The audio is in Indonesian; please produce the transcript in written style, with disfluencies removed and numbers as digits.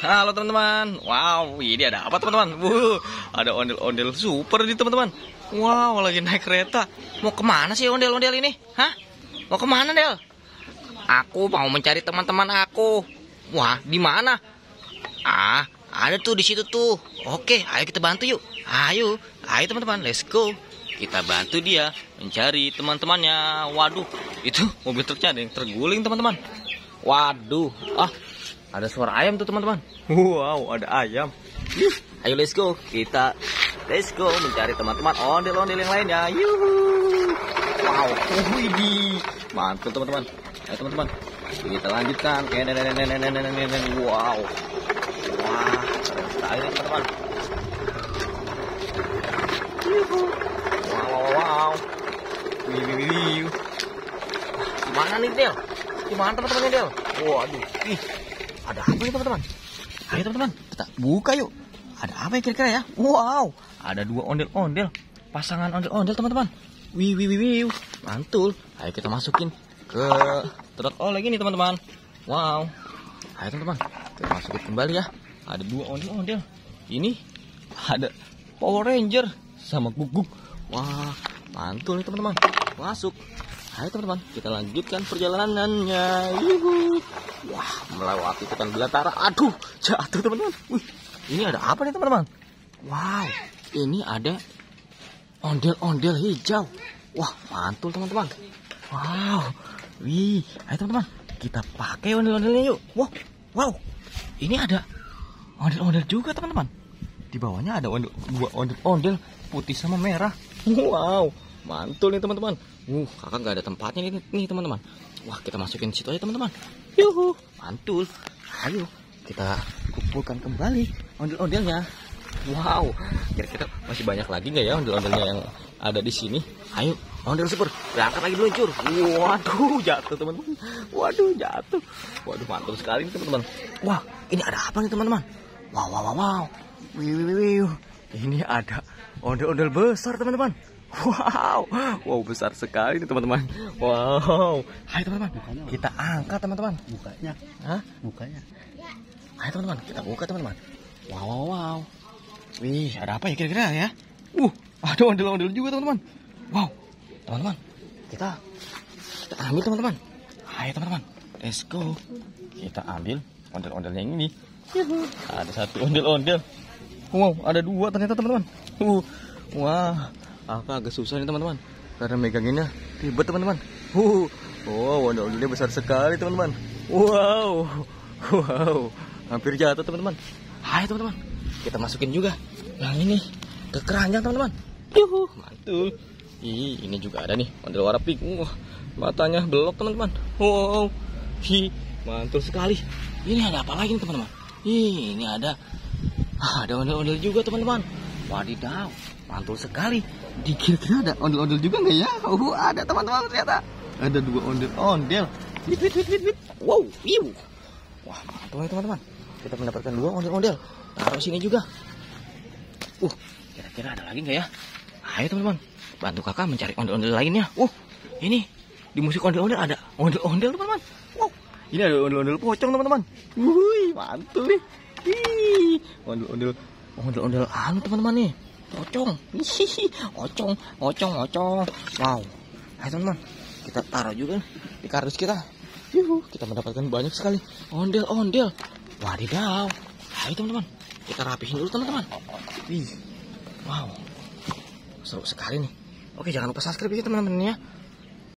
Halo teman-teman. Wow, ini ada apa teman-teman? Ada ondel-ondel super nih teman-teman. Wow, lagi naik kereta. Mau kemana sih ondel-ondel ini? Hah? Mau kemana Del? Aku mau mencari teman-teman aku. Wah, di mana? Ah, ada tuh di situ tuh. Oke, ayo kita bantu yuk. Ayo teman-teman, let's go. Kita bantu dia mencari teman-temannya. Waduh, itu mobil truknya ada yang terguling teman-teman. Waduh, ada suara ayam tuh teman-teman. Wow, ada ayam. Ayo let's go. Let's go mencari teman-teman ondel-ondel yang lainnya. Yuhu. Wow, widih. Mantul teman-teman. Ayo teman-teman, kita lanjutkan. Wow. Wah, keren sekali teman-teman. Wow. Wih. Gimana nih Del? Gimana teman-teman Del? Waduh, ada apa nih teman-teman? Ayo teman-teman, kita buka yuk. Ada apa ya kira-kira ya? Wow, ada dua ondel-ondel, pasangan ondel-ondel teman-teman. Wih, mantul. Ayo kita masukin ke truk oleng ini teman-teman. Wow, ayo teman-teman, kita masukin kembali ya. Ada dua ondel-ondel. Ini ada Power Ranger sama guguk. Wah, mantul nih teman-teman. Masuk. Ayo teman-teman, kita lanjutkan perjalanannya. Yuhu. Wah, melewati hutan belantara. Aduh, jatuh teman-teman. Wih, ini ada apa nih teman-teman? Wow, ini ada ondel-ondel hijau. Wah, mantul teman-teman. Wow, wih, ayo teman-teman, kita pakai ondel-ondelnya yuk. Wow, ini ada ondel-ondel juga teman-teman. Di bawahnya ada dua ondel-ondel putih sama merah. Wow, mantul nih teman-teman. Kakak nggak ada tempatnya nih teman-teman. Wah, kita masukin situ aja teman-teman. Yuhu, mantul. Ayo, kita kumpulkan kembali ondel-ondelnya. Wow, kira-kira masih banyak lagi nggak ya ondel-ondelnya yang ada di sini? Ayo, ondel super, berangkat lagi meluncur. Waduh, jatuh teman-teman. Waduh, mantul sekali nih teman-teman. Wah, ini ada apa nih teman-teman? Wow. Wih. Ini ada ondel-ondel besar teman-teman. Wow, besar sekali nih teman-teman. Wow, hai teman-teman, kita angkat teman-teman. Bukanya. Hah? Bukanya. Hai teman-teman, kita buka teman-teman. Wow. Wih, ada apa ya kira-kira ya? Ada ondel-ondel juga teman-teman. Wow, teman-teman, kita ambil teman-teman. Hai teman-teman, let's go. Kita ambil ondel-ondelnya yang ini. Ada satu ondel-ondel. Wow, ada dua ternyata teman-teman. Wah, aku agak susah nih teman-teman, karena meganginnya ribet teman-teman. Ondel-ondelnya besar sekali teman-teman. Wow, hampir jatuh teman-teman. Hai teman-teman, kita masukin juga yang ini ke keranjang teman-teman. Yuhu, mantul. Ini juga ada nih ondel warna pink. Matanya belok teman-teman. Wow, mantul sekali. Ini ada apa lagi nih teman-teman? Ini ada ondel-ondel juga teman-teman. Wadidaw, mantul sekali. Dikira-kira ada ondel-ondel juga nggak ya? Ada teman-teman, ternyata ada dua ondel-ondel. Wow, wah, mantul ya teman-teman. Kita mendapatkan dua ondel-ondel. Taruh sini juga. Kira-kira ada lagi nggak ya? Ayo teman-teman, bantu kakak mencari ondel-ondel lainnya. Ini di musik ondel-ondel ada ondel-ondel teman-teman. Wow, ini ada ondel-ondel pocong teman-teman. Wih, mantul nih. Ondel-ondel anu teman-teman nih. Pocong. Ocong. Wow. Ayo teman-teman, kita taruh juga di kardus kita. Kita mendapatkan banyak sekali ondel-ondel. Wadidaw. Ayo teman-teman, kita rapihin dulu teman-teman. Wow, seru sekali nih. Oke, jangan lupa subscribe ya teman-teman ya.